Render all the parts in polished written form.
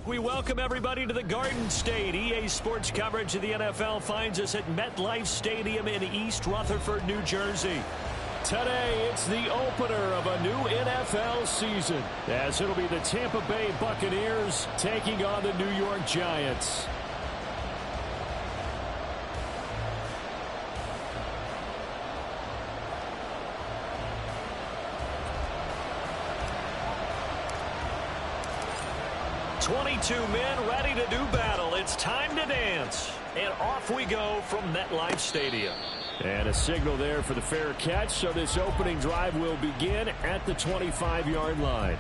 We welcome everybody to the Garden State. EA Sports coverage of the NFL finds us at MetLife Stadium in East Rutherford, New Jersey. Today, it's the opener of a new NFL season, as it'll be the Tampa Bay Buccaneers taking on the New York Giants. "22 men ready to do battle. It's time to dance." And off we go from MetLife Stadium. And a signal there for the fair catch, so this opening drive will begin at the 25-yard line.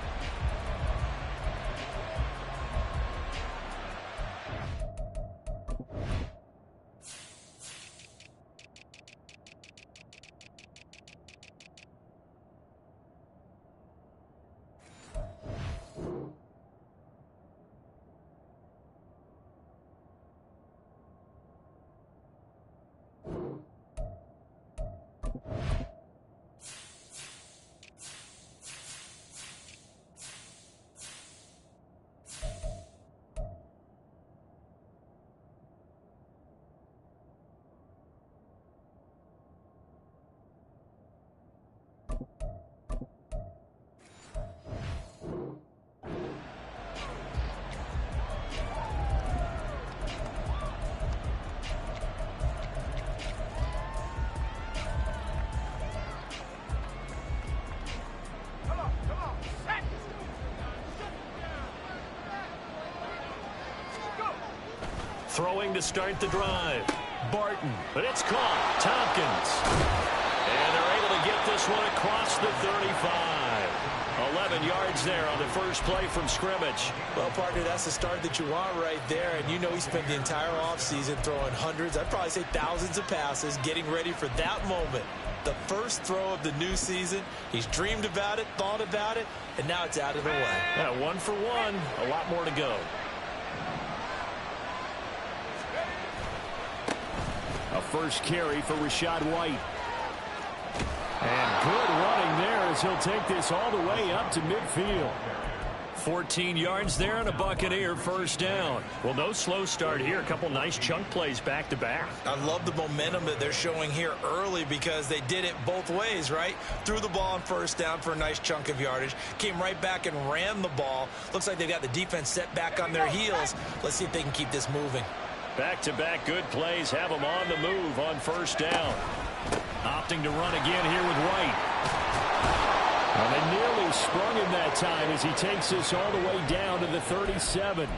Throwing to start the drive. Barton, but it's caught. Tompkins. And they're able to get this one across the 35. 11 yards there on the first play from scrimmage. Well, partner, that's the start that you want right there. And you know he spent the entire offseason throwing hundreds, I'd probably say thousands of passes, getting ready for that moment. The first throw of the new season. He's dreamed about it, thought about it, and now it's out of the way. Yeah, 1 for 1. A lot more to go. A first carry for Rachaad White. And good running there as he'll take this all the way up to midfield. 14 yards there and a Buccaneer first down. Well, no slow start here. A couple nice chunk plays back to back. I love the momentum that they're showing here early because they did it both ways, right? Threw the ball on first down for a nice chunk of yardage. Came right back and ran the ball. Looks like they got the defense set back on their heels. Let's see if they can keep this moving. Back-to-back good plays have them on the move on first down. Opting to run again here with White. And they nearly sprung him that time as he takes this all the way down to the 37.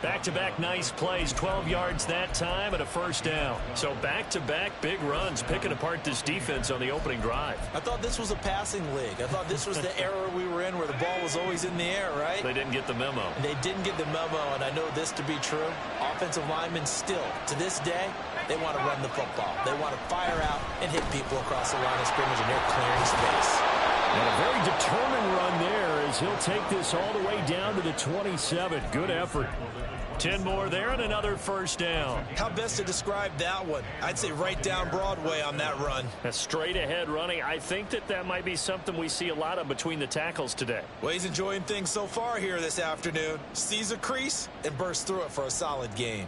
Back-to-back nice plays, 12 yards that time and a first down. So back-to-back big runs, picking apart this defense on the opening drive. I thought this was a passing league. I thought this was the era we were in where the ball was always in the air, right? They didn't get the memo. They didn't get the memo, and I know this to be true. Offensive linemen still, to this day, they want to run the football. They want to fire out and hit people across the line of scrimmage, and they're clearing space. And a very determined run there as he'll take this all the way down to the 27. Good effort. 10 more there and another first down. How best to describe that one? I'd say right down Broadway on that run. A straight ahead running. I think that might be something we see a lot of between the tackles today. Well, he's enjoying things so far here this afternoon. Sees a crease and bursts through it for a solid gain.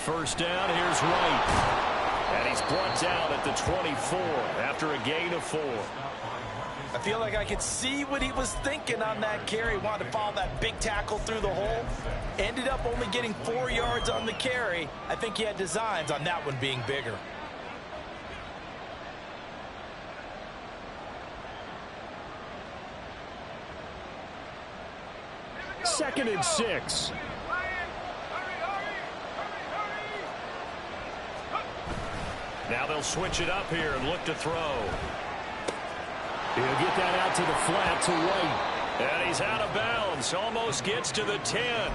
First down, here's White. And he's brought down at the 24 after a gain of 4. I feel like I could see what he was thinking on that carry. Wanted to follow that big tackle through the hole. Ended up only getting 4 yards on the carry. I think he had designs on that one being bigger. Second and 6. Now they'll switch it up here and look to throw. He'll get that out to the flat to White. And he's out of bounds. Almost gets to the 10.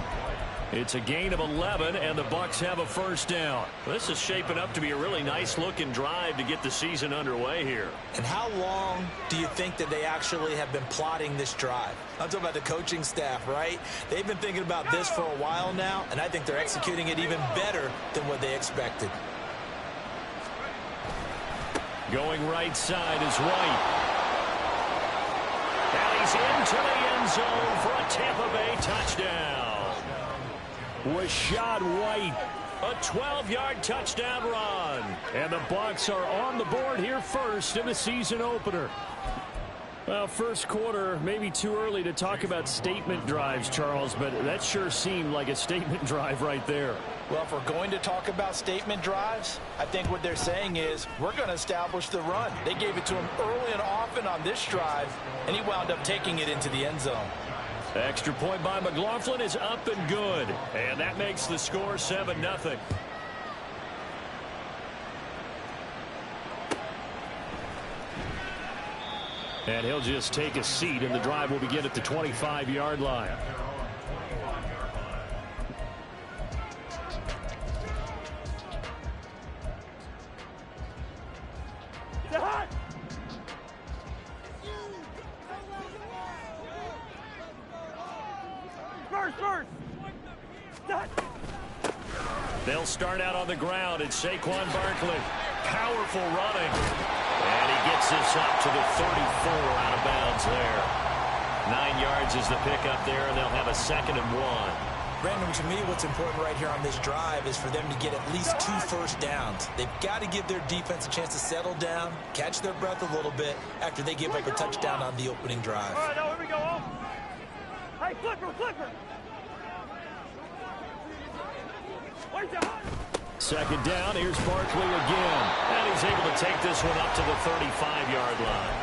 It's a gain of 11, and the Bucs have a first down. This is shaping up to be a really nice-looking drive to get the season underway here. And how long do you think that they actually have been plotting this drive? I'm talking about the coaching staff, right? They've been thinking about this for a while now, and I think they're executing it even better than what they expected. Going right side is White. And he's into the end zone for a Tampa Bay touchdown. Rachaad White, a 12-yard touchdown run. And the Bucs are on the board here first in the season opener. Well, first quarter, maybe too early to talk about statement drives, Charles, but that sure seemed like a statement drive right there. Well, if we're going to talk about statement drives, I think what they're saying is we're going to establish the run. They gave it to him early and often on this drive, and he wound up taking it into the end zone. Extra point by McLaughlin is up and good, and that makes the score 7-0. And he'll just take a seat, and the drive will begin at the 25-yard line. They'll start out on the ground, and Saquon Barkley, powerful running. And he gets this up to the 34 out of bounds there. 9 yards is the pickup there, and they'll have a 2nd and 1. Brandon, to me, what's important right here on this drive is for them to get at least 2 first downs. They've got to give their defense a chance to settle down, catch their breath a little bit after they give up a touchdown on the opening drive. All right, now here we go. Hey, flipper. Where's the hot? 2nd down, here's Barkley again. And he's able to take this one up to the 35-yard line.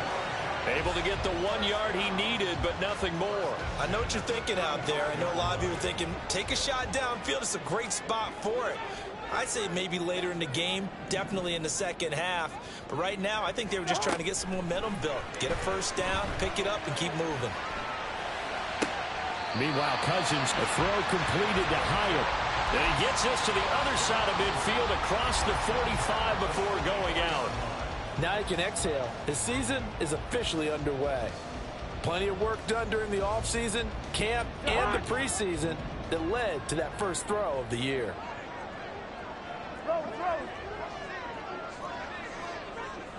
Able to get the 1 yard he needed, but nothing more. I know what you're thinking out there. I know a lot of you are thinking, take a shot downfield. It's a great spot for it. I'd say maybe later in the game, definitely in the second half. But right now, I think they were just trying to get some momentum built. Get a first down, pick it up, and keep moving. Meanwhile, Cousins, a throw completed to Hyatt. And he gets this to the other side of midfield across the 45 before going out. Now he can exhale. His season is officially underway. Plenty of work done during the offseason, camp, and the preseason that led to that first throw of the year. Throw.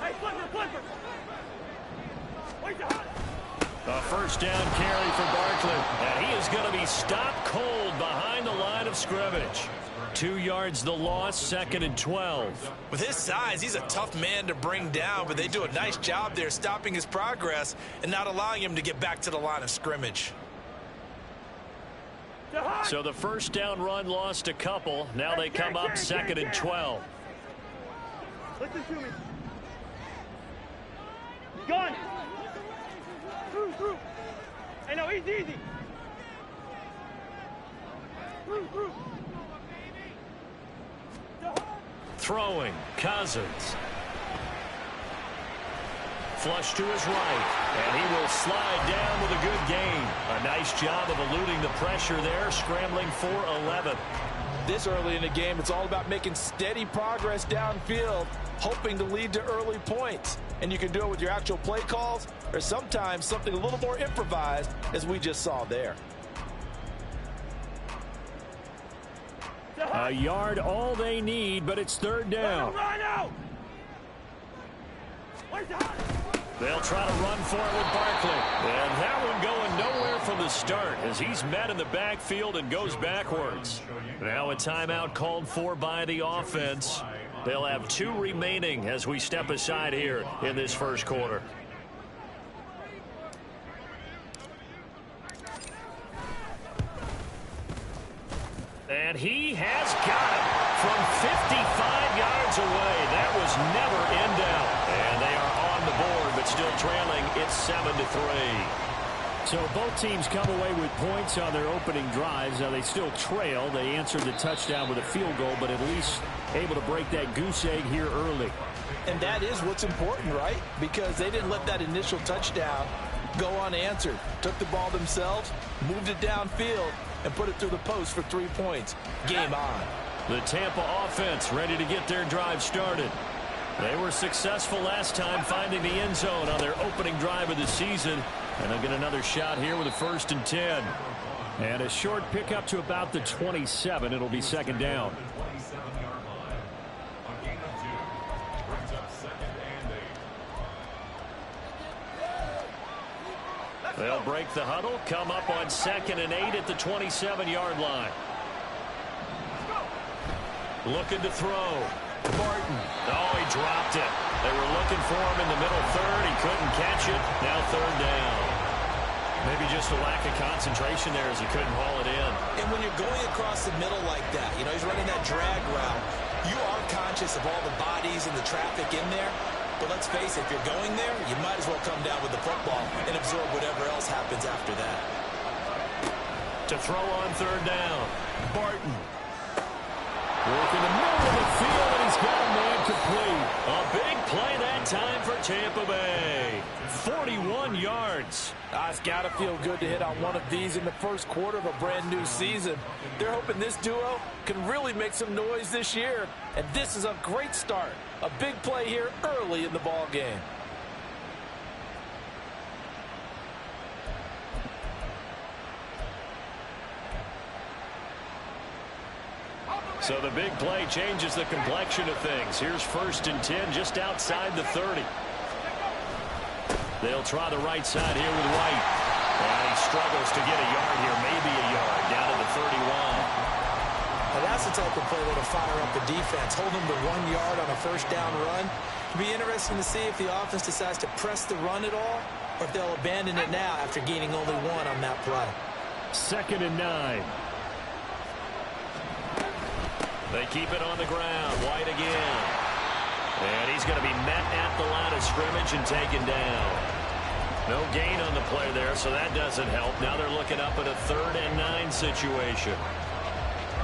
Hey, flipper. Where's the hot? A first down carry for Barkley. And he is going to be stopped cold behind the line of scrimmage. 2 yards the loss, 2nd and 12. With his size, he's a tough man to bring down, but they do a nice job there stopping his progress and not allowing him to get back to the line of scrimmage. So the first down run lost a couple. Now they come up 2nd and 12. Listen to me. Gun. Through. Hey, no, easy. Through. Throwing, Cousins. Flush to his right, and he will slide down with a good gain. A nice job of eluding the pressure there, scrambling for 11. This early in the game, it's all about making steady progress downfield, hoping to lead to early points. And you can do it with your actual play calls, or sometimes something a little more improvised, as we just saw there. A yard all they need, but it's 3rd down. They'll try to run for it with Barkley. And that one going nowhere from the start as he's met in the backfield and goes backwards. Now a timeout called for by the offense. They'll have 2 remaining as we step aside here in this first quarter. And he has got it from 55 yards away. That was never in doubt. And they are on the board, but still trailing. It's 7-3. So both teams come away with points on their opening drives. Now they still trail. They answered the touchdown with a field goal, but at least able to break that goose egg here early. And that is what's important, right? Because they didn't let that initial touchdown go unanswered. Took the ball themselves, moved it downfield, and put it through the post for 3 points. Game on. The Tampa offense ready to get their drive started. They were successful last time finding the end zone on their opening drive of the season. And they'll get another shot here with a 1st and 10. And a short pickup to about the 27. It'll be 2nd down. They'll break the huddle, come up on 2nd and 8 at the 27-yard line. Looking to throw. Martin. Oh, he dropped it. They were looking for him in the middle third. He couldn't catch it. Now 3rd down. Maybe just a lack of concentration there as he couldn't haul it in. And when you're going across the middle like that, you know, he's running that drag route, you are conscious of all the bodies and the traffic in there. But let's face it, if you're going there, you might as well come down with the football and absorb whatever else happens after that. To throw on 3rd down. Barton. Work in the middle of the field, and he's got a man complete. A big play that time for Tampa Bay. 41 yards. It's got to feel good to hit on one of these in the first quarter of a brand new season. They're hoping this duo can really make some noise this year. And this is a great start. A big play here early in the ball game. So the big play changes the complexion of things. Here's 1st and 10 just outside the 30. They'll try the right side here with White. And he struggles to get a yard here, maybe a yard, down to the 31. Now that's the type of play that'll fire up the defense. Hold them to 1 yard on a 1st down run. It'll be interesting to see if the offense decides to press the run at all, or if they'll abandon it now after gaining only 1 on that play. 2nd and 9. They keep it on the ground. White again. And he's going to be met at the line of scrimmage and taken down. No gain on the play there, so that doesn't help. Now they're looking up at a 3rd and 9 situation.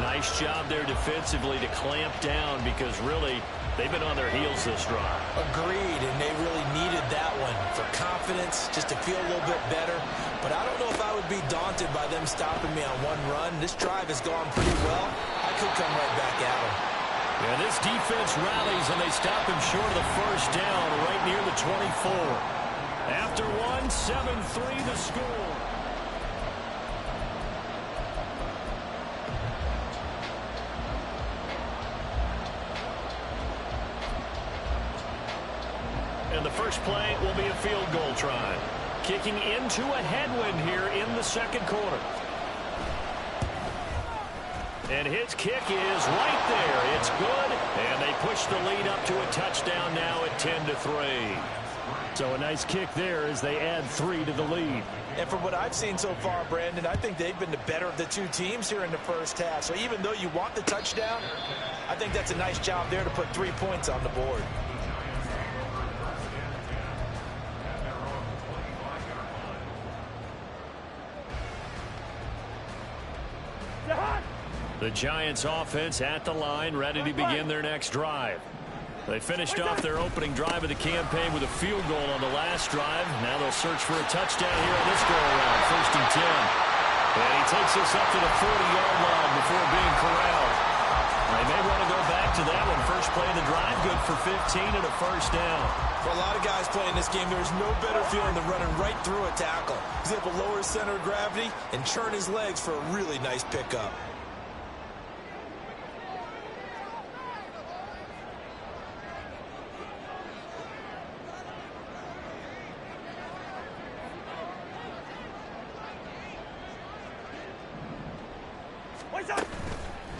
Nice job there defensively to clamp down because really they've been on their heels this drive. Agreed, and they really needed that one for confidence, just to feel a little bit better. But I don't know if I would be daunted by them stopping me on 1 run. This drive has gone pretty well. I could come right back at them. Yeah, this defense rallies, and they stop him short of the 1st down right near the 24. After 1, 7-3 the score. And the first play will be a field goal try. Kicking into a headwind here in the 2nd quarter. And his kick is right there. It's good. And they push the lead up to a touchdown now at 10-3. So a nice kick there as they add 3 to the lead. And from what I've seen so far, Brandon, I think they've been the better of the 2 teams here in the 1st half. So even though you want the touchdown, I think that's a nice job there to put 3 points on the board. The Giants offense at the line, ready to begin their next drive. They finished off their opening drive of the campaign with a field goal on the last drive. Now they'll search for a touchdown here on this go-around, 1st and 10. And he takes us up to the 40-yard line before being corralled. They may want to go back to that one. First play of the drive, good for 15 and a 1st down. For a lot of guys playing this game, there's no better feeling than running right through a tackle. He's able to lower his center of gravity and churn his legs for a really nice pickup.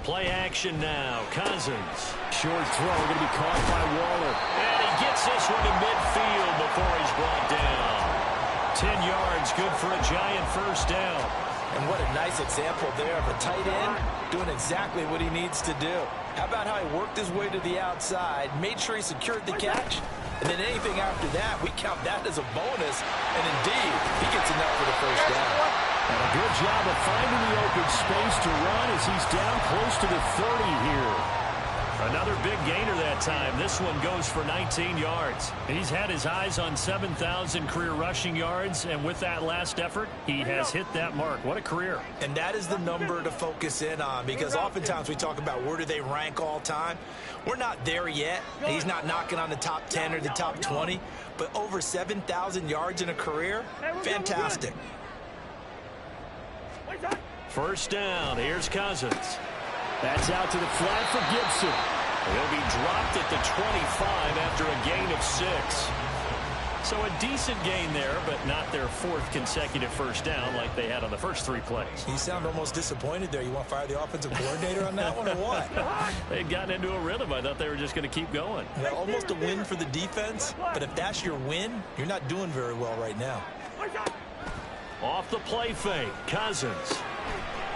Play action now. Cousins. Short throw going to be caught by Waller. And he gets this one to midfield before he's brought down. 10 yards, good for a Giant 1st down. And what a nice example there of a tight end doing exactly what he needs to do. How about how he worked his way to the outside, made sure he secured the catch, and then anything after that, we count that as a bonus. And indeed, he gets enough for the 1st down. And a good job of finding the open space to run as he's down close to the 30 here. Another big gainer that time. This one goes for 19 yards. He's had his eyes on 7,000 career rushing yards, and with that last effort, he has hit that mark. What a career. And that is the number to focus in on, because oftentimes we talk about where do they rank all time. We're not there yet. He's not knocking on the top 10 or the top 20, but over 7,000 yards in a career, fantastic. 1st down. Here's Cousins. That's out to the flat for Gibson. He'll be dropped at the 25 after a gain of 6. So a decent gain there, but not their 4th consecutive first down like they had on the first 3 plays. You sound almost disappointed there. You want to fire the offensive coordinator on that one or what? They'd gotten into a rhythm. I thought they were just going to keep going. Yeah, almost a win for the defense, but if that's your win, you're not doing very well right now. Off the play fake, Cousins.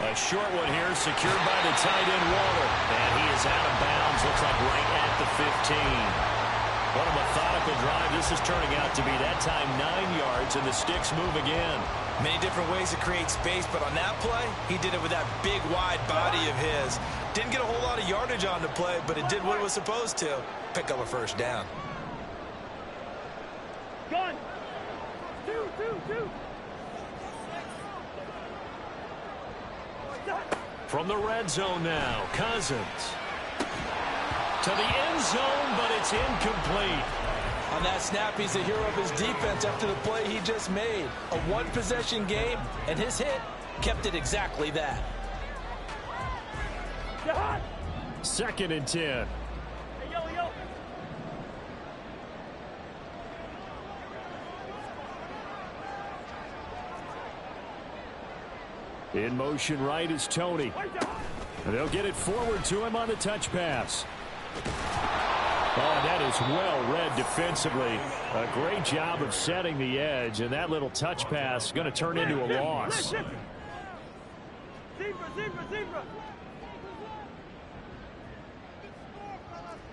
A short one here, secured by the tight end Waller. And he is out of bounds, looks like right at the 15. What a methodical drive this is turning out to be. That time 9 yards, and the sticks move again. Many different ways to create space, but on that play, he did it with that big, wide body of his. Didn't get a whole lot of yardage on the play, but it did what it was supposed to. Pick up a first down. Gun. Two. From the red zone now, Cousins. To the end zone, but it's incomplete. On that snap, he's a hero of his defense after the play he just made. A one-possession game, and his hit kept it exactly that. 2nd and 10. Hey, yo. In motion right is Tony. They'll get it forward to him on the touch pass. Oh, that is well read defensively. A great job of setting the edge, and that little touch pass is going to turn into a loss. Zebra.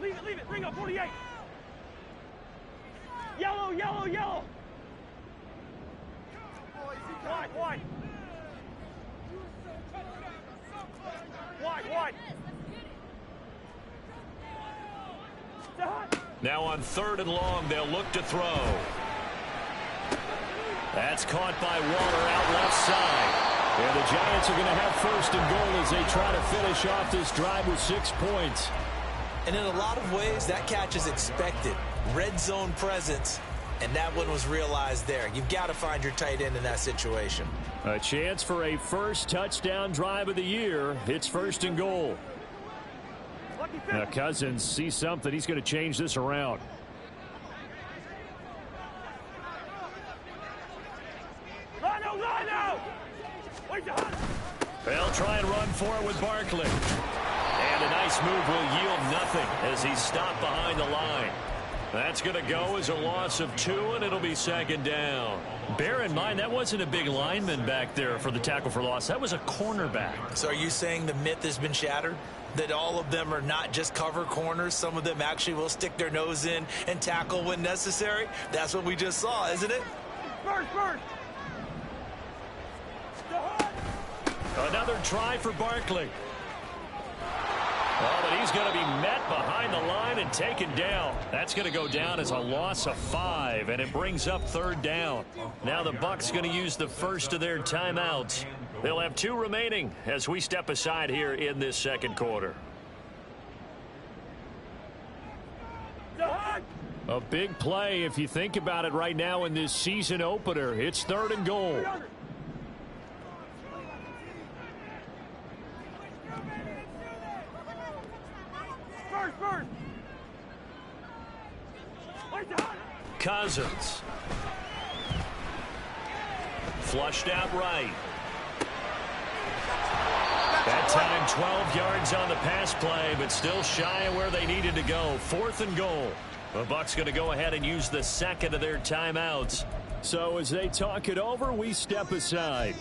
Leave it. Bring up 48. Yellow. Wide. Now on 3rd and long, they'll look to throw. That's caught by Waller out left side. And the Giants are going to have 1st and goal as they try to finish off this drive with 6 points. And in a lot of ways, that catch is expected. Red zone presence, and that one was realized there. You've got to find your tight end in that situation. A chance for a first touchdown drive of the year. It's 1st and goal. Now Cousins sees something. He's going to change this around. They'll try and run for it with Barkley. And a nice move will yield nothing as he's stopped behind the line. That's going to go as a loss of 2, and it'll be 2nd down. Bear in mind, that wasn't a big lineman back there for the tackle for loss. That was a cornerback. So are you saying the myth has been shattered? That all of them are not just cover corners? Some of them actually will stick their nose in and tackle when necessary? That's what we just saw, isn't it? First. Another try for Barkley. Oh, but he's going to be met behind the line and taken down. That's going to go down as a loss of 5, and it brings up 3rd down. Now the Bucs going to use the first of their timeouts. They'll have 2 remaining as we step aside here in this 2nd quarter. A big play if you think about it right now in this season opener. It's 3rd and goal. First. Cousins. Flushed out right. That time 12 yards on the pass play, but still shy of where they needed to go. 4th and goal. The Bucs going to go ahead and use the 2nd of their timeouts. So as they talk it over, we step aside.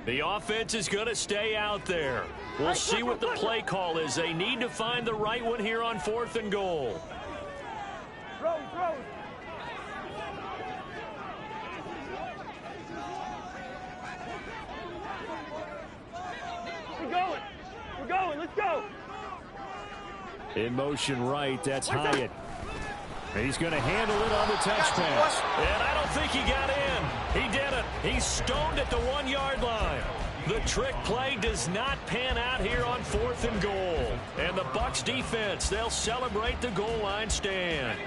The offense is going to stay out there. We'll see what the play call is. They need to find the right one here on 4th and goal. Throw. We're going. Let's go. In motion right, that's Hyatt. He's going to handle it on the touch pass. And I don't think he got in. He didn't. He's stoned at the 1-yard line. The trick play does not pan out here on 4th and goal. And the Bucs defense, they'll celebrate the goal line stand.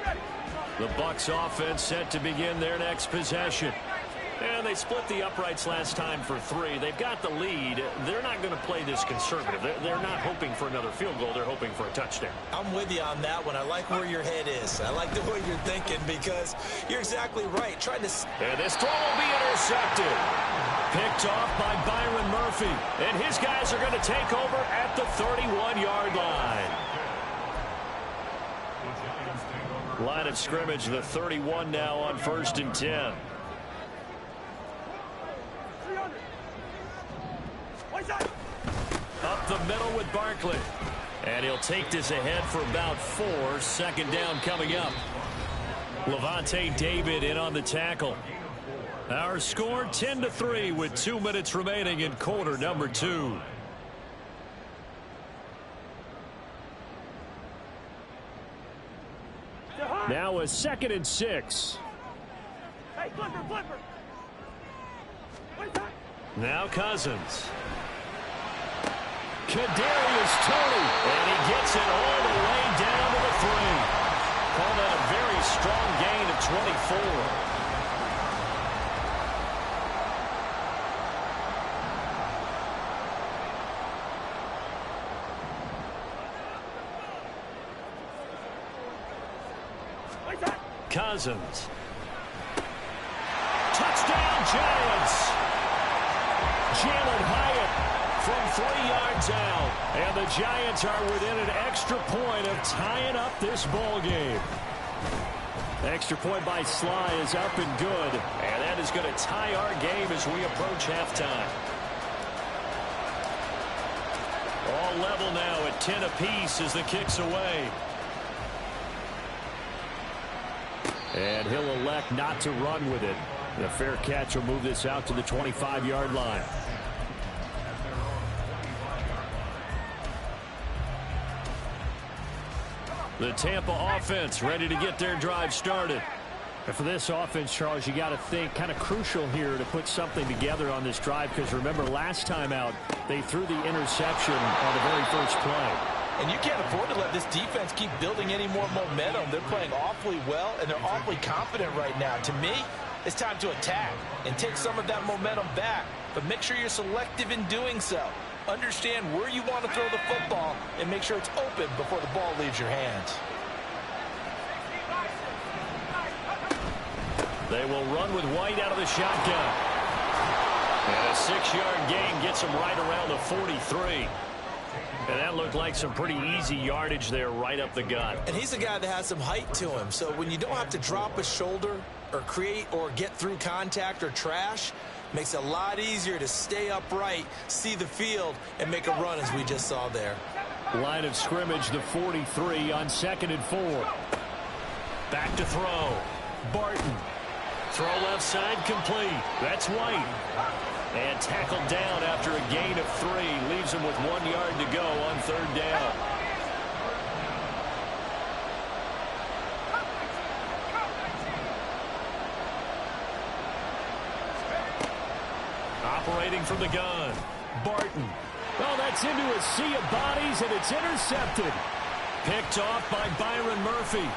The Bucs offense set to begin their next possession. And they split the uprights last time for 3. They've got the lead. They're not going to play this conservative. They're not hoping for another field goal. They're hoping for a touchdown. I'm with you on that one. I like where your head is. I like the way you're thinking because you're exactly right. Trying to... And this throw will be intercepted. Picked off by Byron Murphy. And his guys are going to take over at the 31-yard line. Line of scrimmage, the 31 now on 1st and 10. Up the middle with Barkley. And he'll take this ahead for about 4. 2nd down coming up. Lavonte David in on the tackle. Our score 10-3 with 2 minutes remaining in quarter number 2. Now a 2nd and 6. Hey, flipper. Now Cousins. Kadarius Toney. And he gets it all the way down to the 3. Call that a very strong gain of 24. Cousins. Touchdown Giants. Jalen Hyatt from 3 yards out. And the Giants are within an extra point of tying up this ball game. The extra point by Sly is up and good. And that is going to tie our game as we approach halftime. All level now at 10 apiece as the kick's away. And he'll elect not to run with it. The fair catch will move this out to the 25-yard line. The Tampa offense ready to get their drive started. And for this offense, Charles, you got to think kind of crucial here to put something together on this drive because remember last time out they threw the interception on the very first play. And you can't afford to let this defense keep building any more momentum. They're playing awfully well, and they're awfully confident right now. To me, it's time to attack and take some of that momentum back. But make sure you're selective in doing so. Understand where you want to throw the football and make sure it's open before the ball leaves your hands. They will run with White out of the shotgun. And a 6-yard gain gets him right around the 43. And that looked like some pretty easy yardage there right up the gut. And he's a guy that has some height to him. So when you don't have to drop a shoulder or create or get through contact or trash, makes it a lot easier to stay upright, see the field, and make a run as we just saw there. Line of scrimmage, the 43 on 2nd and 4. Back to throw. Barton. Throw left side complete. That's White. And tackled down after a gain of 3. Leaves him with 1 yard to go on 3rd down. Operating from the gun. Barton. Oh, that's into a sea of bodies, and it's intercepted. Picked off by Byron Murphy.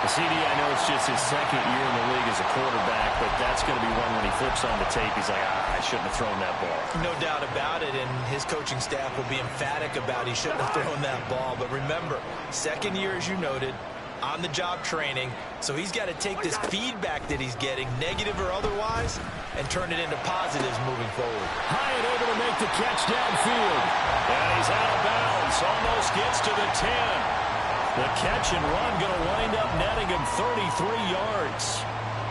CD, I know it's just his 2nd year in the league as a quarterback, but that's going to be one when he flips on the tape. He's like, I shouldn't have thrown that ball. No doubt about it, and his coaching staff will be emphatic about he shouldn't have thrown that ball. But remember, 2nd year, as you noted, on-the-job training, so he's got to take this feedback that he's getting, negative or otherwise, and turn it into positives moving forward. Hyatt able to make the catch downfield. And he's out of bounds, almost gets to the 10. The catch and run going to wind up netting him 33 yards.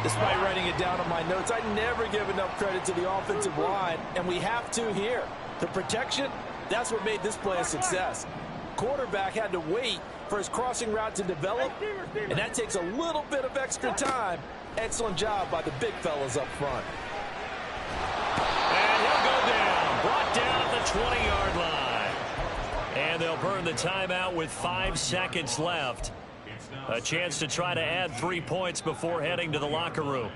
Despite writing it down on my notes, I never give enough credit to the offensive line, and we have to here. The protection, that's what made this play a success. Quarterback had to wait for his crossing route to develop, and that takes a little bit of extra time. Excellent job by the big fellas up front. And he'll go down, brought down at the 20-yard line. And they'll burn the timeout with 5 seconds left. A chance to try to add 3 points before heading to the locker room.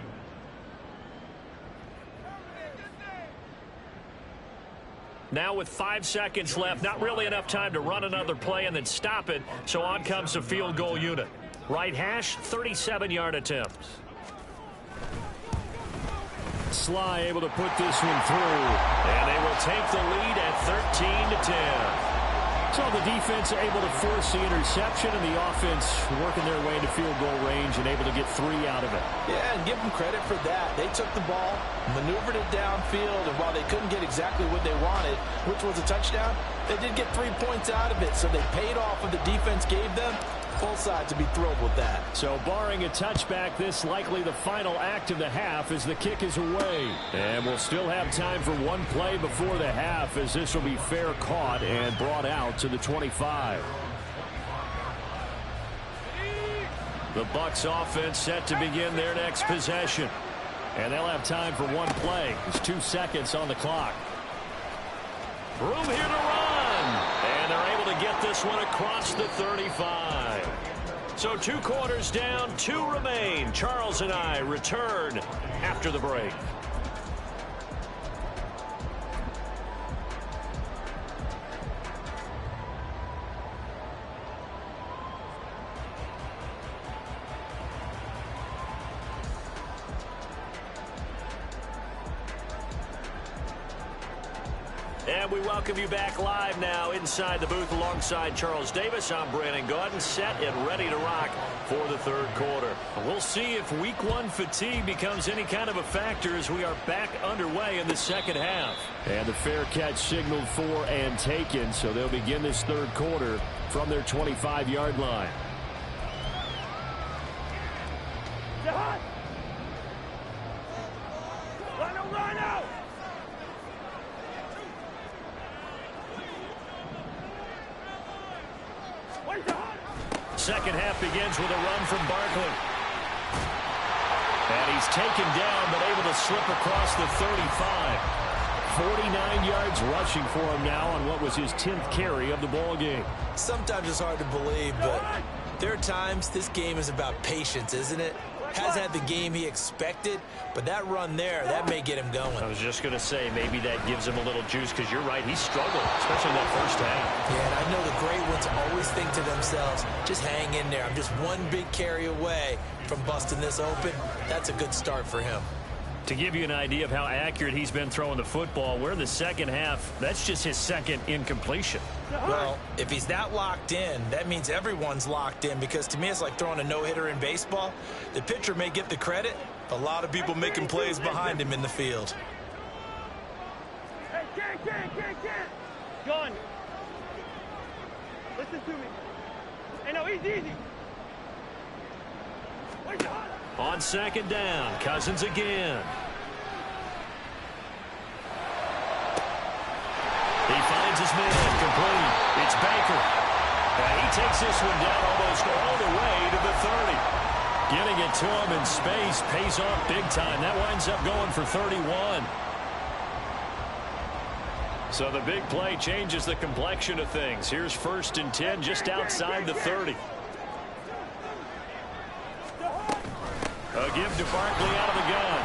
Now with 5 seconds left, not really enough time to run another play and then stop it. So on comes the field goal unit. Right hash, 37-yard attempt. Sly able to put this one through. And they will take the lead at 13-10. So the defense able to force the interception, and the offense working their way into field goal range and able to get 3 out of it. Yeah, and give them credit for that. They took the ball, maneuvered it downfield, and while they couldn't get exactly what they wanted, which was a touchdown, they did get 3 points out of it, so they paid off what the defense gave them. Full side to be thrilled with that. So barring a touchback, this likely the final act of the half as the kick is away. And we'll still have time for one play before the half, as this will be fair caught and brought out to the 25. The Bucs offense set to begin their next possession. And they'll have time for one play. There's 2 seconds on the clock. Room here to run. And they're able to get this one across the 35. So 2 quarters down, 2 remain. Charles and I return after the break. And we welcome you back live now inside the booth alongside Charles Davis. I'm Brandon Gaudin, set and ready to rock for the 3rd quarter. We'll see if week 1 fatigue becomes any kind of a factor as we are back underway in the 2nd half. And the fair catch signaled for and taken, so they'll begin this 3rd quarter from their 25-yard line. Second half begins with a run from Barkley. And he's taken down but able to slip across the 35. 49 yards rushing for him now on what was his 10th carry of the ball game. Sometimes it's hard to believe, but there are times this game is about patience, isn't it? Hasn't had the game he expected, but that run there, that may get him going. I was just going to say maybe that gives him a little juice, because you're right, he struggled, especially in that first half. Yeah, and I know the great ones always think to themselves, just hang in there. I'm just one big carry away from busting this open. That's a good start for him. To give you an idea of how accurate he's been throwing the football, we're in the second half. That's just his second incompletion. Well, if he's that locked in, that means everyone's locked in, because to me it's like throwing a no-hitter in baseball. The pitcher may get the credit, but a lot of people making plays behind him in the field. Hey, Gun. Listen to me. Hey, no, easy. Wait, on 2nd down, Cousins again. He finds his man complete. It's Baker. And he takes this one down almost all the way to the 30. Getting it to him in space pays off big time. That winds up going for 31. So the big play changes the complexion of things. Here's 1st and 10 just outside the 30. A give to Barkley out of the gun.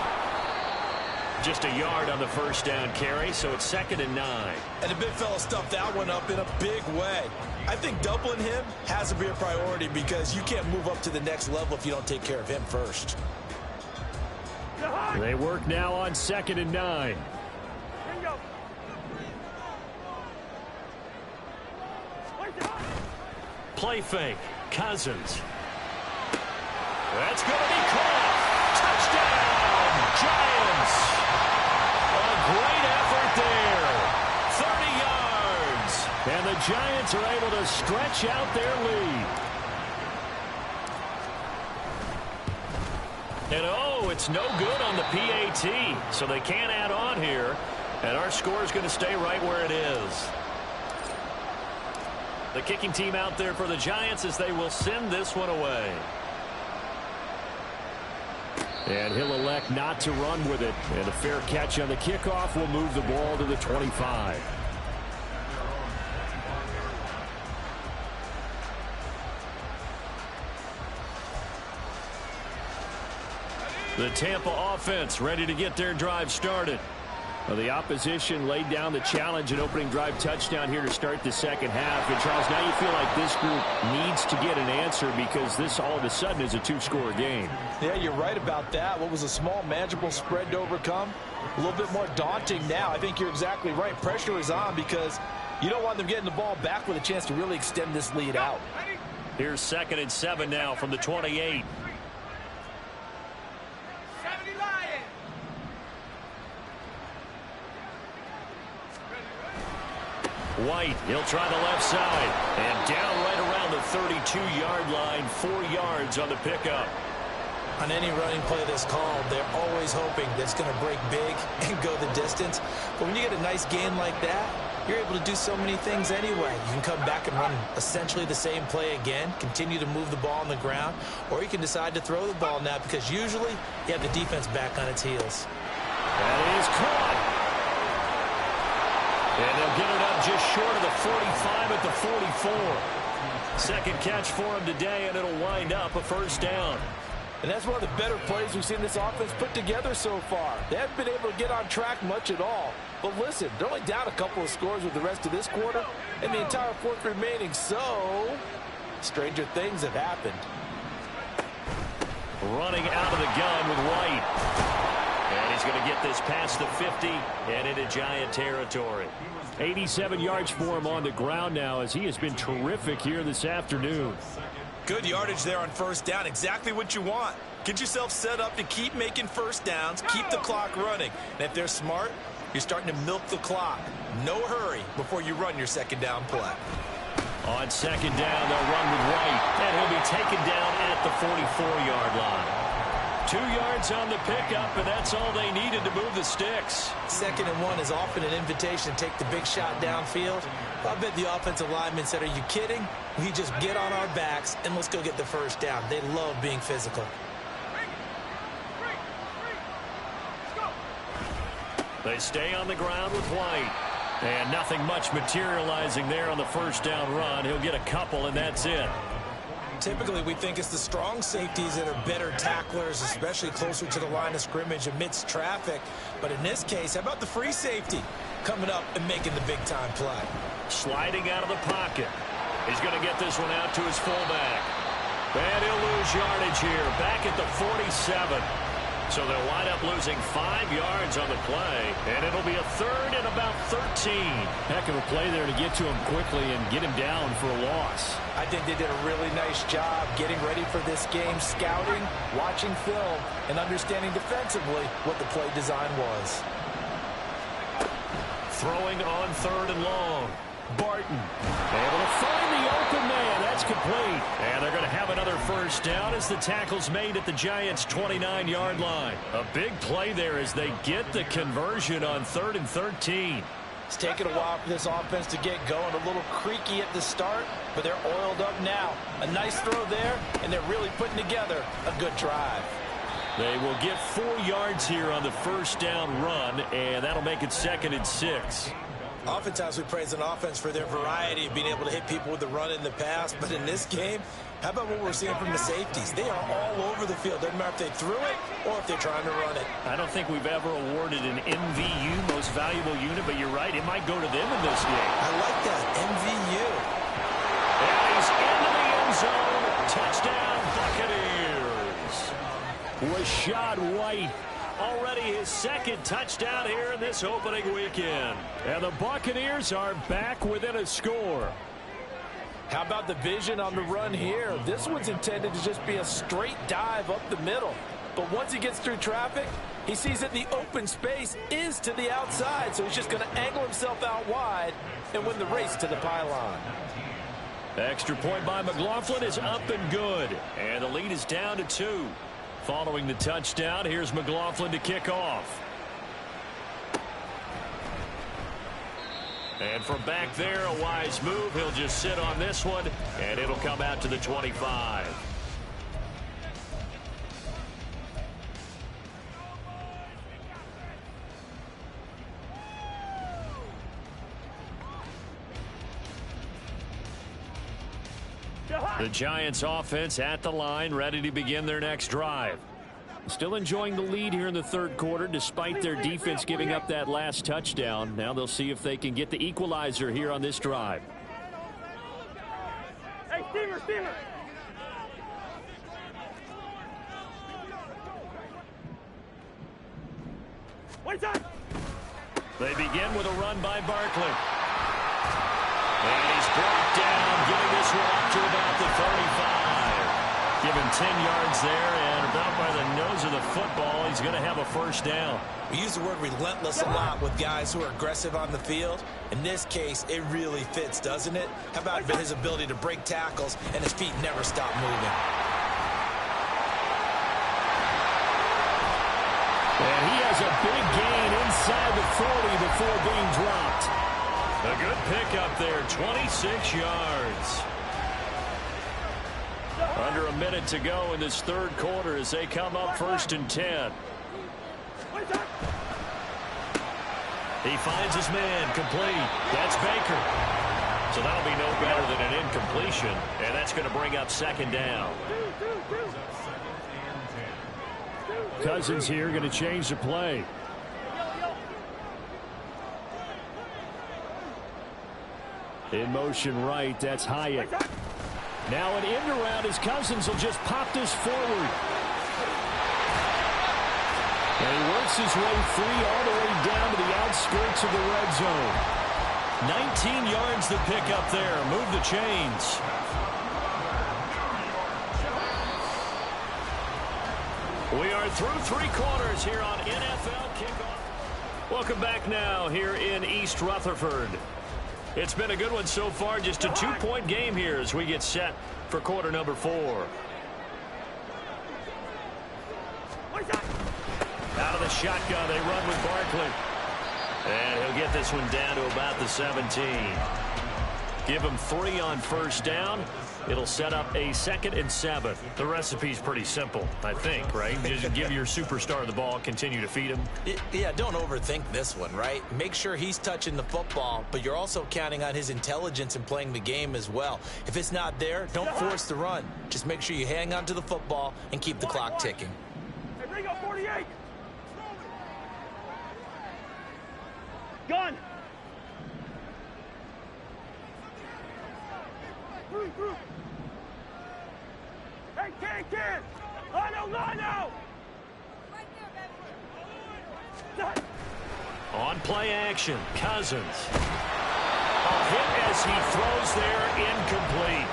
Just a yard on the 1st down carry, so it's 2nd and 9. And the big fella stuffed that one up in a big way. I think doubling him has to be a priority, because you can't move up to the next level if you don't take care of him first. They work now on 2nd and 9. Play fake. Cousins. That's going to be caught. Touchdown, Giants. A great effort there. 30 yards. And the Giants are able to stretch out their lead. And oh, it's no good on the PAT. So they can't add on here. And our score is going to stay right where it is. The kicking team out there for the Giants as they will send this one away. And he'll elect not to run with it. And a fair catch on the kickoff will move the ball to the 25. The Tampa offense ready to get their drive started. Well, the opposition laid down the challenge, an opening drive touchdown here to start the second half. And, Charles, now you feel like this group needs to get an answer because this all of a sudden is a two-score game. Yeah, you're right about that. What was a small, manageable spread to overcome? A little bit more daunting now. I think you're exactly right. Pressure is on because you don't want them getting the ball back with a chance to really extend this lead out. Here's 2nd and 7 now from the 28. White, he'll try the left side. And down right around the 32-yard line, 4 yards on the pickup. On any running play that's called, they're always hoping that it's going to break big and go the distance. But when you get a nice gain like that, you're able to do so many things anyway. You can come back and run essentially the same play again, continue to move the ball on the ground, or you can decide to throw the ball now because usually you have the defense back on its heels. That is caught. And they'll get it up just short of the 45 at the 44. Second catch for him today, and it'll wind up a first down. And that's one of the better plays we've seen this offense put together so far. They haven't been able to get on track much at all. But listen, they're only down a couple of scores with the rest of this quarter and the entire fourth remaining. So, stranger things have happened. Running out of the gun with White. And he's going to get this past the 50 and into Giant territory. 87 yards for him on the ground now as he has been terrific here this afternoon. Good yardage there on first down. Exactly what you want. Get yourself set up to keep making first downs, keep the clock running. And if they're smart, you're starting to milk the clock. No hurry before you run your second down play. On second down, they'll run with White. And he'll be taken down at the 44-yard line. 2 yards on the pickup, and that's all they needed to move the sticks. 2nd and 1 is often an invitation to take the big shot downfield. I bet the offensive lineman said, are you kidding? We just get on our backs, and let's go get the first down. They love being physical. They stay on the ground with White. And nothing much materializing there on the first down run. He'll get a couple, and that's it. Typically, we think it's the strong safeties that are better tacklers, especially closer to the line of scrimmage amidst traffic. But in this case, how about the free safety coming up and making the big-time play? Sliding out of the pocket. He's going to get this one out to his fullback. And he'll lose yardage here, back at the 47. So they'll wind up losing 5 yards on the play, and it'll be a 3rd and about 13. Heck of a play there to get to him quickly and get him down for a loss. I think they did a really nice job getting ready for this game, scouting, watching film, and understanding defensively what the play design was. Throwing on 3rd and long. Barton able to find the open man. That's complete. And they're going to have another first down as the tackle's made at the Giants' 29-yard line. A big play there as they get the conversion on 3rd and 13. It's taken a while for this offense to get going. A little creaky at the start, but they're oiled up now. A nice throw there, and they're really putting together a good drive. They will get 4 yards here on the first down run, and that'll make it 2nd and 6. Oftentimes we praise an offense for their variety of being able to hit people with the run in the pass. But in this game, how about what we're seeing from the safeties? They are all over the field. Doesn't matter if they threw it or if they're trying to run it. I don't think we've ever awarded an MVU, most valuable unit, but you're right. It might go to them in this game. I like that, MVU. And he's into the end zone. Touchdown, Buccaneers. Rachaad White. Already his 2nd touchdown here in this opening weekend. And the Buccaneers are back within a score. How about the vision on the run here? This one's intended to just be a straight dive up the middle. But once he gets through traffic, he sees that the open space is to the outside. So he's just going to angle himself out wide and win the race to the pylon. Extra point by McLaughlin is up and good. And the lead is down to 2. Following the touchdown, here's McLaughlin to kick off. And from back there, a wise move. He'll just sit on this one, and it'll come out to the 25. The Giants offense at the line, ready to begin their next drive. Still enjoying the lead here in the third quarter despite their defense giving up that last touchdown. Now they'll see if they can get the equalizer here on this drive. Hey, steamer, steamer. Wait time. They begin with a run by Barkley. And he's brought down, giving this one up to about the 35. Given 10 yards there and about by the nose of the football, he's going to have a first down. We use the word relentless a lot with guys who are aggressive on the field. In this case, it really fits, doesn't it? How about his ability to break tackles and his feet never stop moving? And he has a big gain inside the 40 before being dropped. A good pickup there, 26 yards. Under a minute to go in this third quarter as they come up 1st and 10. He finds his man, complete. That's Baker. So that'll be no better than an incompletion, and that's going to bring up 2nd down. Cousins here going to change the play. In motion right, that's Hyatt. Now an end around as Cousins will just pop this forward. And he works his way free all the way down to the outskirts of the red zone. 19 yards to pick up there. Move the chains. We are through 3 quarters here on NFL Kickoff. Welcome back now here in East Rutherford. It's been a good one so far. Just a 2-point game here as we get set for quarter number 4. Out of the shotgun, they run with Barkley. And he'll get this one down to about the 17. Give him 3 on first down. It'll set up a 2nd and 7. The recipe's pretty simple, I think, right? Just give your superstar the ball, continue to feed him. Yeah, don't overthink this one, right? Make sure he's touching the football, but you're also counting on his intelligence in playing the game as well. If it's not there, don't force the run. Just make sure you hang on to the football and keep the clock ticking. Hey, bring up 48. Gun. Through. Hey, can. Lino. On play action, Cousins. A hit as he throws there, incomplete.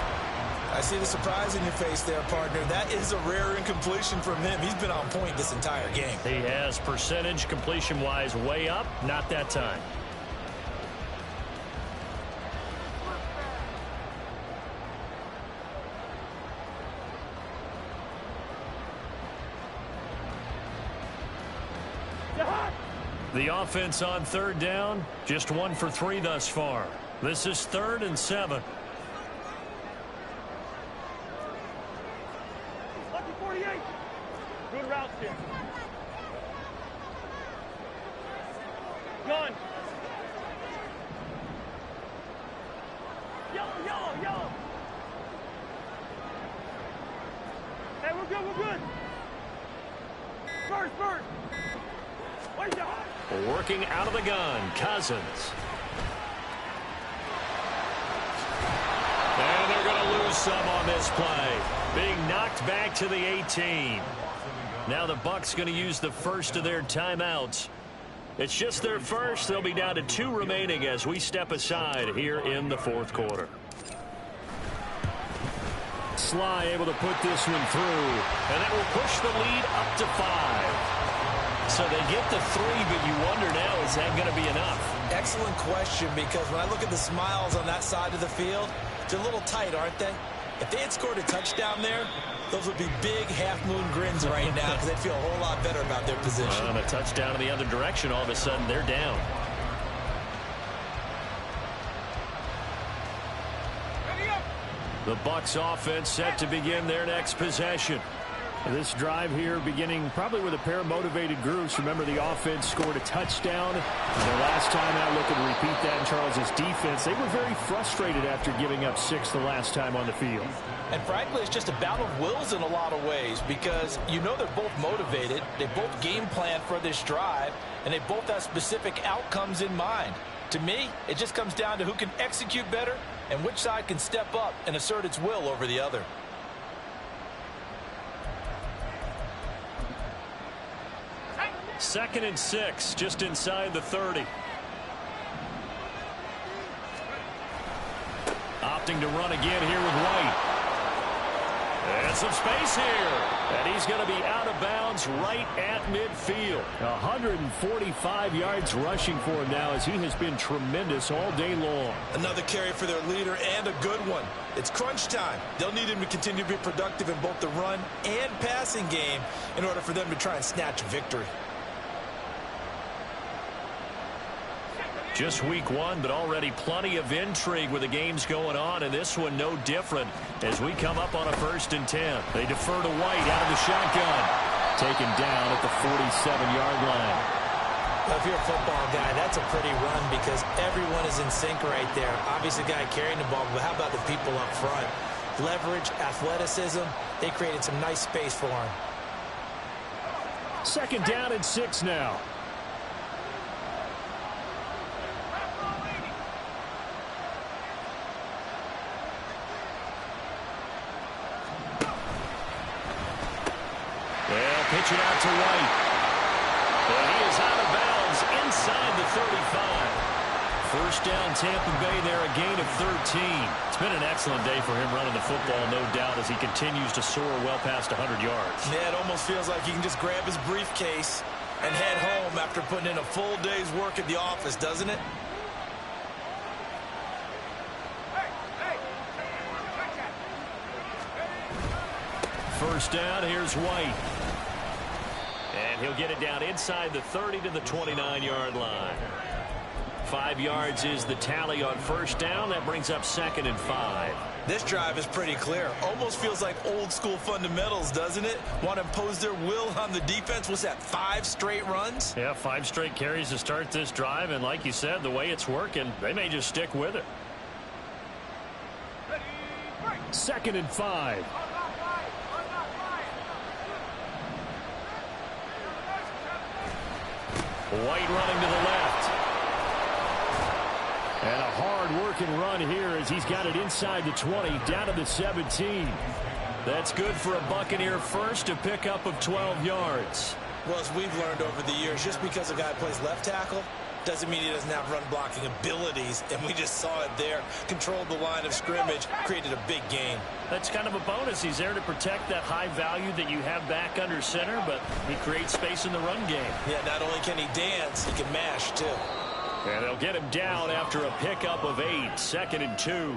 I see the surprise in your face there, partner. That is a rare incompletion from him. He's been on point this entire game. He has percentage completion-wise way up, not that time. The offense on 3rd down, just 1 for 3 thus far. This is 3rd and 7. Lucky 48. Good route there. Gun. Yellow. Hey, we're good. First. Wait down. Working out of the gun, Cousins. And they're going to lose some on this play. Being knocked back to the 18. Now the Bucs going to use the first of their timeouts. It's just their first. They'll be down to 2 remaining as we step aside here in the 4th quarter. Sly able to put this one through. And that will push the lead up to 5. So they get the 3, but you wonder now, is that going to be enough? Excellent question, because when I look at the smiles on that side of the field, they're a little tight, aren't they? If they had scored a touchdown there, those would be big half-moon grins right now because they'd feel a whole lot better about their position. On a touchdown in the other direction, all of a sudden they're down. The Bucs offense set to begin their next possession. This drive here beginning probably with a pair of motivated groups. Remember, the offense scored a touchdown. Their last time out, looking to repeat that in Charles's defense. They were very frustrated after giving up 6 the last time on the field. And frankly, it's just a battle of wills in a lot of ways because you know they're both motivated. They both game plan for this drive, and they both have specific outcomes in mind. To me, it just comes down to who can execute better and which side can step up and assert its will over the other. Second and 6, just inside the 30. Opting to run again here with White. And some space here. And he's going to be out of bounds right at midfield. 145 yards rushing for him now as he has been tremendous all day long. Another carry for their leader and a good one. It's crunch time. They'll need him to continue to be productive in both the run and passing game in order for them to try and snatch victory. Just week 1, but already plenty of intrigue with the games going on, and this one no different as we come up on a 1st and 10. They defer to White out of the shotgun. Taken down at the 47-yard line. Well, if you're a football guy, that's a pretty run because everyone is in sync right there. Obviously, the guy carrying the ball, but how about the people up front? Leverage, athleticism, they created some nice space for him. 2nd down and 6 now. Pitch it out to White. And he is out of bounds inside the 35. 1st down, Tampa Bay there, a gain of 13. It's been an excellent day for him running the football, no doubt, as he continues to soar well past 100 yards. Yeah, it almost feels like he can just grab his briefcase and head home after putting in a full day's work at the office, doesn't it? First down, here's White. And he'll get it down inside the 30 to the 29-yard line. 5 yards is the tally on 1st down. That brings up 2nd and 5. This drive is pretty clear. Almost feels like old school fundamentals, doesn't it? Want to impose their will on the defense. What's that, 5 straight runs? Yeah, 5 straight carries to start this drive. And like you said, the way it's working, they may just stick with it. 2nd and 5. White running to the left. And a hard-working run here as he's got it inside the 20, down to the 17. That's good for a Buccaneer first, to pick up of 12 yards. Well, as we've learned over the years, just because a guy plays left tackle doesn't mean he doesn't have run-blocking abilities, and we just saw it there. Controlled the line of scrimmage, created a big gain. That's kind of a bonus. He's there to protect that high value that you have back under center, but he creates space in the run game. Yeah, not only can he dance, he can mash, too. And they'll get him down after a pickup of 8, 2nd and 2.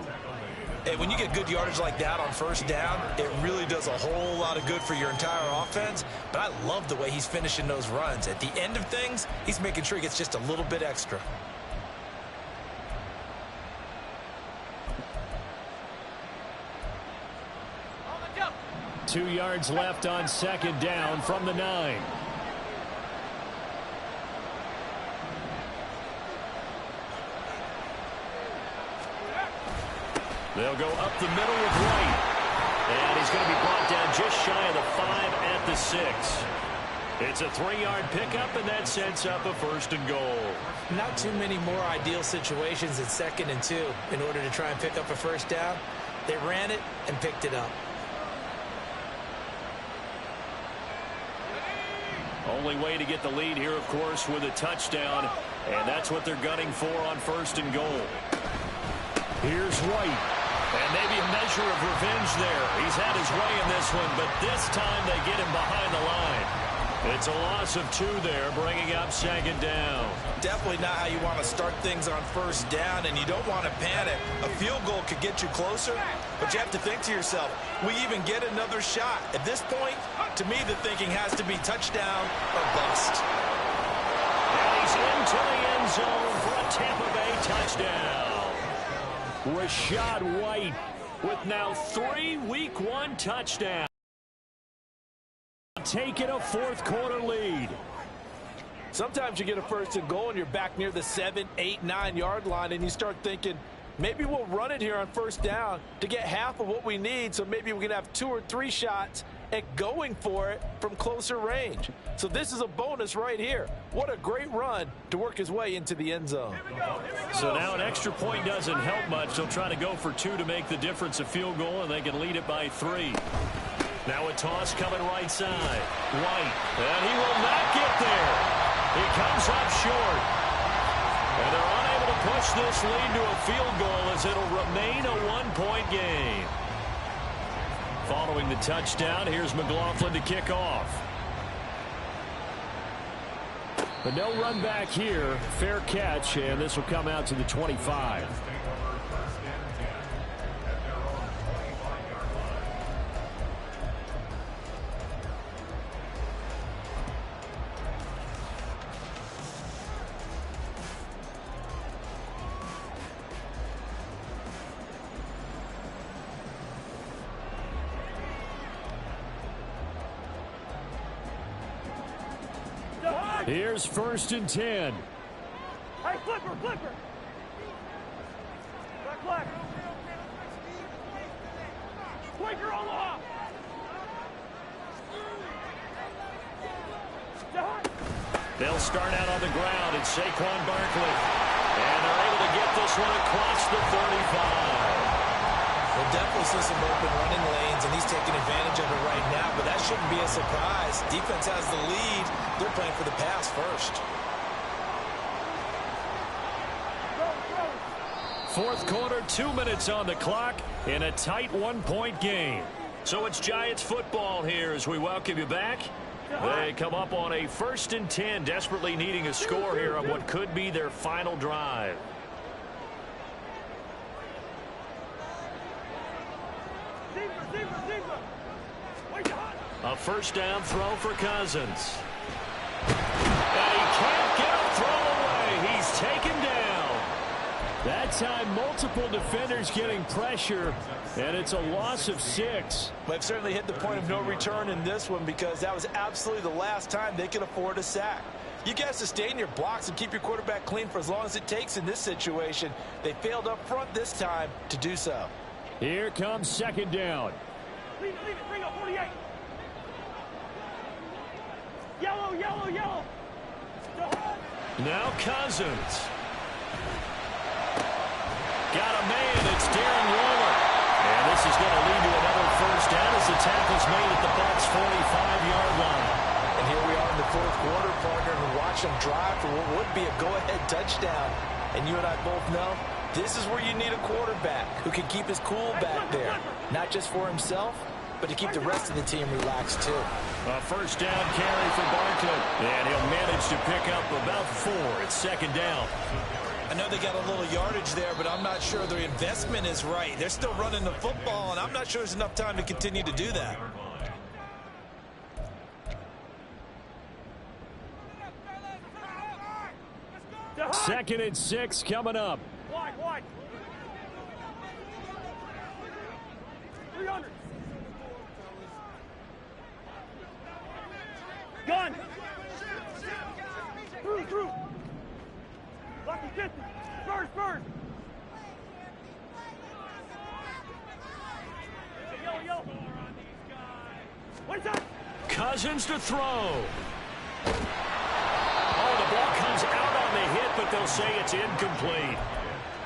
Hey, when you get good yardage like that on 1st down, it really does a whole lot of good for your entire offense. But I love the way he's finishing those runs. At the end of things, he's making sure he gets just a little bit extra. On the 2 yards left on 2nd down from the 9. They'll go up the middle with White. And he's going to be brought down just shy of the 5 at the 6. It's a 3-yard pickup, and that sets up a 1st and goal. Not too many more ideal situations at 2nd and 2 in order to try and pick up a 1st down. They ran it and picked it up. Only way to get the lead here, of course, with a touchdown. And that's what they're gunning for on 1st and goal. Here's White. And maybe a measure of revenge there. He's had his way in this one, but this time they get him behind the line. It's a loss of 2 there, bringing up 2nd down. Definitely not how you want to start things on 1st down, and you don't want to panic. A field goal could get you closer, but you have to think to yourself, we even get another shot. At this point, to me, the thinking has to be touchdown or bust. And he's into the end zone for a Tampa Bay touchdown. Rachaad White with now 3 Week 1 touchdowns. taking a fourth quarter lead. Sometimes you get a first and goal and you're back near the 7, 8, 9 yard line and you start thinking, maybe we'll run it here on first down to get half of what we need, so maybe we can have 2 or 3 shots at going for it from closer range. So this is a bonus right here. What a great run to work his way into the end zone. So now an extra point doesn't help much. They'll try to go for 2 to make the difference a field goal, and they can lead it by 3. Now a toss coming right side. White, and he will not get there. He comes up short. And they're unable to push this lead to a field goal as it'll remain a 1-point game. Following the touchdown, here's McLaughlin to kick off. But no run back here. Fair catch, and this will come out to the 25. Here's 1st and 10. Hey, flipper, flipper. Black. Quaker on the hop. They'll start out on the ground. It's Saquon Barkley. And they're able to get this one across the 35. We'll definitely see some open running lanes, and he's taking advantage of it right now, but that shouldn't be a surprise. Defense has the lead. They're playing for the pass first. Fourth quarter, 2 minutes on the clock in a tight 1-point game. So it's Giants football here as we welcome you back. They come up on a 1st and 10, desperately needing a score here on what could be their final drive. A first down throw for Cousins. And he can't get a throw away. He's taken down. That time, multiple defenders getting pressure, and it's a loss of 6. They've certainly hit the point of no return in this one because that was absolutely the last time they could afford a sack. You guys sustain your blocks and keep your quarterback clean for as long as it takes in this situation. They failed up front this time to do so. Here comes 2nd down. Leave it, bring up 48. Yellow. Now Cousins. Got a man. It's Darren Waller. And this is going to lead to another first down as the tackle's made at the Bucs' 45-yard line. And here we are in the fourth quarter, partner, and watch them drive for what would be a go-ahead touchdown. And you and I both know this is where you need a quarterback who can keep his cool back there. Not just for himself, but to keep the rest of the team relaxed too. A first down carry for Barkley. And he'll manage to pick up about 4. It's 2nd down. I know they got a little yardage there, but I'm not sure their investment is right. They're still running the football, and I'm not sure there's enough time to continue to do that. Second and 6 coming up. Wide. 300. Gun. Through. Lucky 50. First. Yellow. One shot. Cousins to throw. Oh, the ball comes out on the hit, but they'll say it's incomplete.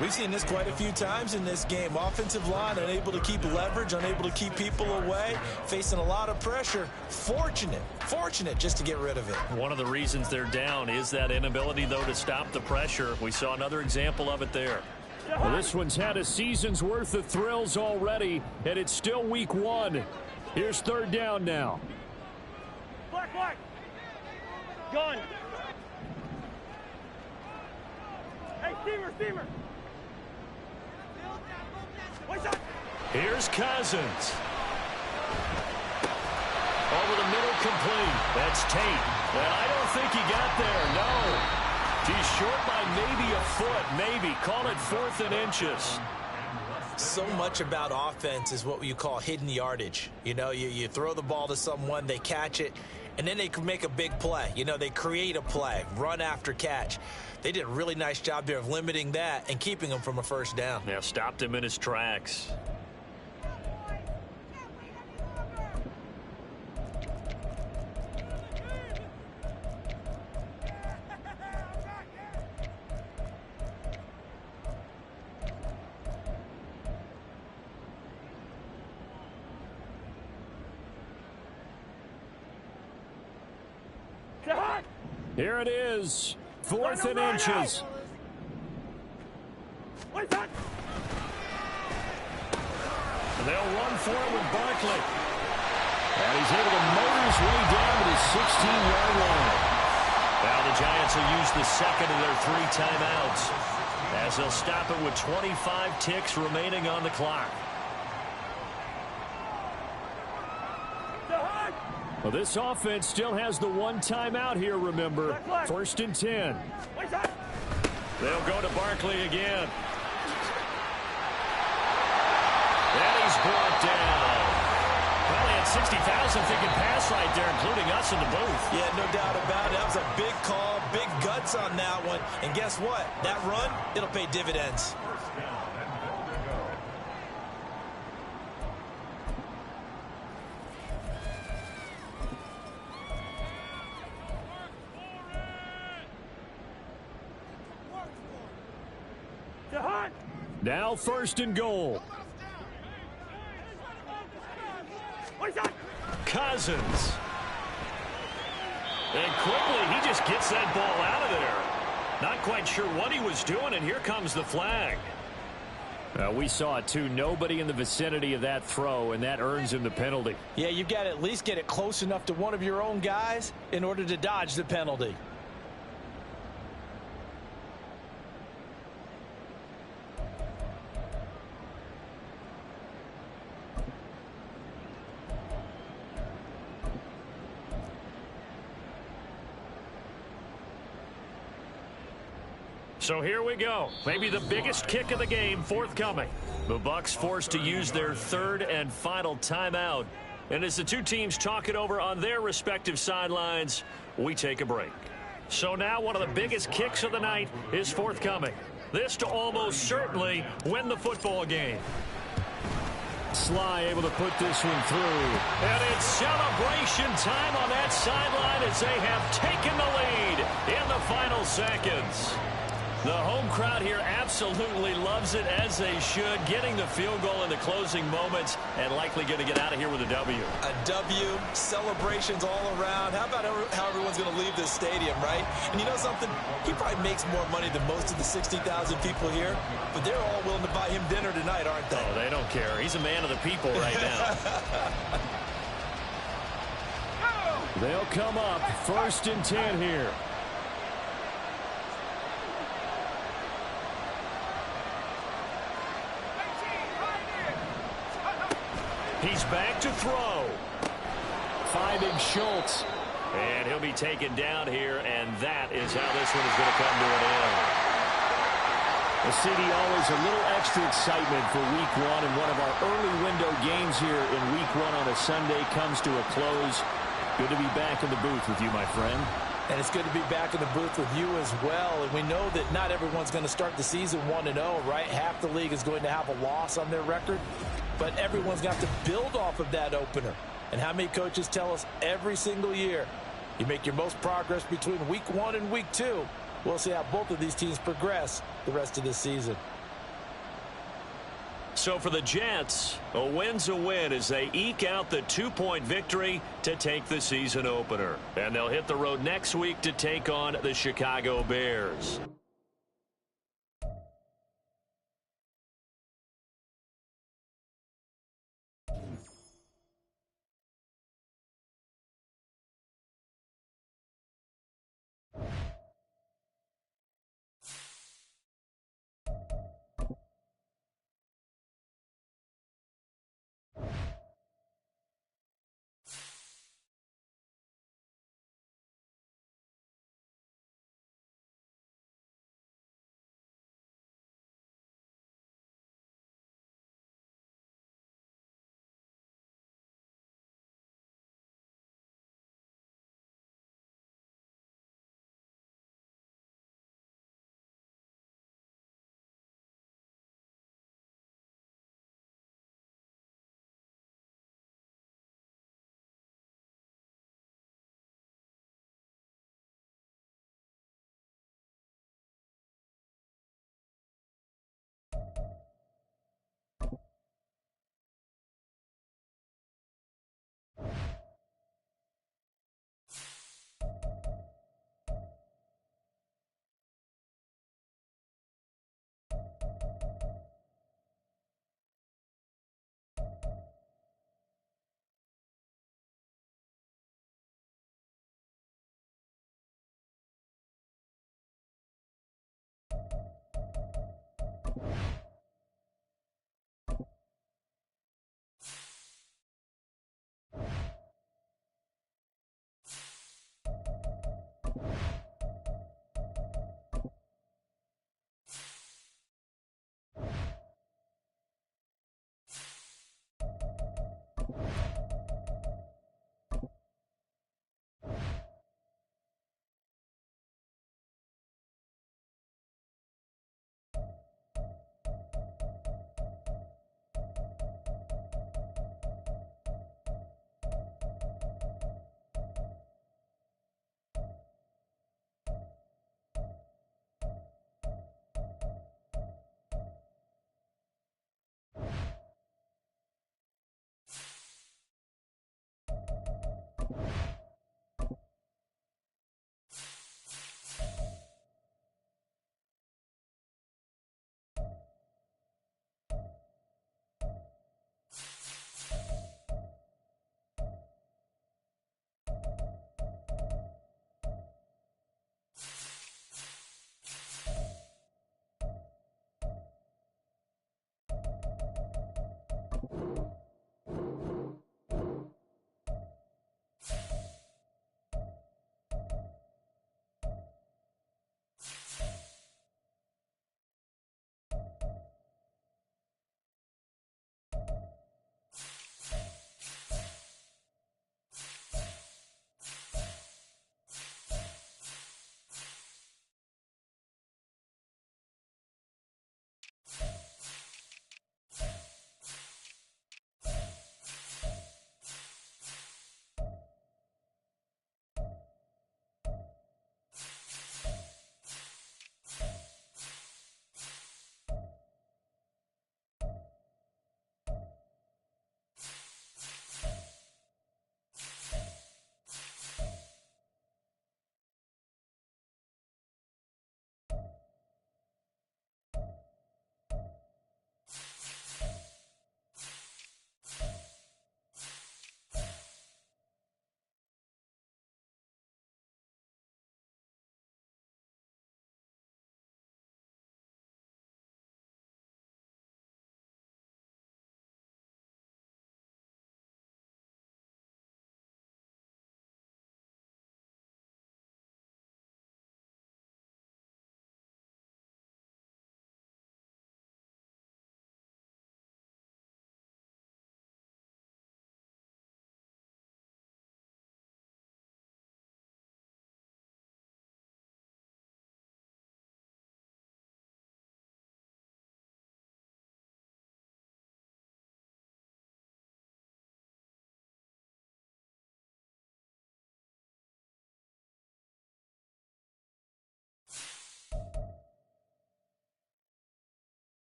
We've seen this quite a few times in this game. Offensive line unable to keep leverage, unable to keep people away, facing a lot of pressure. Fortunate just to get rid of it. One of the reasons they're down is that inability, though, to stop the pressure. We saw another example of it there. Well, this one's had a season's worth of thrills already, and it's still week 1. Here's 3rd down now. Black. Gun. Hey, steamer. One shot. Here's Cousins. Over the middle, complete. That's Tate. And I don't think he got there, no. He's short by maybe a foot, maybe. Call it 4th and inches. So much about offense is what you call hidden yardage. You know, you throw the ball to someone, they catch it, and then they can make a big play. You know, they create a play, run after catch. They did a really nice job there of limiting that and keeping him from a first down. Yeah, stopped him in his tracks. Here it is, 4th and inches. And they'll run for it with Barkley. And he's able to motor his way down to the 16-yard line. Now the Giants will use the second of their 3 timeouts as they'll stop it with 25 ticks remaining on the clock. Well, this offense still has the 1 timeout here, remember. 1st and 10. They'll go to Barkley again. And he's brought down. Well, he had 60,000 thinking pass right there, including us in the booth. Yeah, no doubt about it. That was a big call, big guts on that one. And guess what? That run, it'll pay dividends. Now 1st and goal. Cousins. And quickly, he just gets that ball out of there. Not quite sure what he was doing, and here comes the flag. We saw it, too. Nobody in the vicinity of that throw, and that earns him the penalty. Yeah, you've got to at least get it close enough to one of your own guys in order to dodge the penalty. So here we go. Maybe the biggest kick of the game forthcoming. The Bucs forced to use their 3rd and final timeout. And as the 2 teams talk it over on their respective sidelines, we take a break. So now one of the biggest kicks of the night is forthcoming. This to almost certainly win the football game. Sly able to put this one through. And it's celebration time on that sideline as they have taken the lead in the final seconds. The home crowd here absolutely loves it, as they should, getting the field goal in the closing moments and likely going to get out of here with a W. A W, celebrations all around. How about how everyone's going to leave this stadium, right? And you know something? He probably makes more money than most of the 60,000 people here, but they're all willing to buy him dinner tonight, aren't they? Oh, they don't care. He's a man of the people right now. They'll come up 1st and 10 here. He's back to throw. Finding Schultz. And he'll be taken down here, and that is how this one is going to come to an end. The city always a little extra excitement for Week 1, and one of our early window games here in Week 1 on a Sunday comes to a close. Good to be back in the booth with you, my friend. And it's good to be back in the booth with you as well. And we know that not everyone's going to start the season 1-0, right? Half the league is going to have a loss on their record. But everyone's got to build off of that opener. And how many coaches tell us every single year, you make your most progress between Week 1 and Week 2. We'll see how both of these teams progress the rest of this season. So for the Jets, a win's a win as they eke out the 2-point victory to take the season opener. And they'll hit the road next week to take on the Chicago Bears. Go.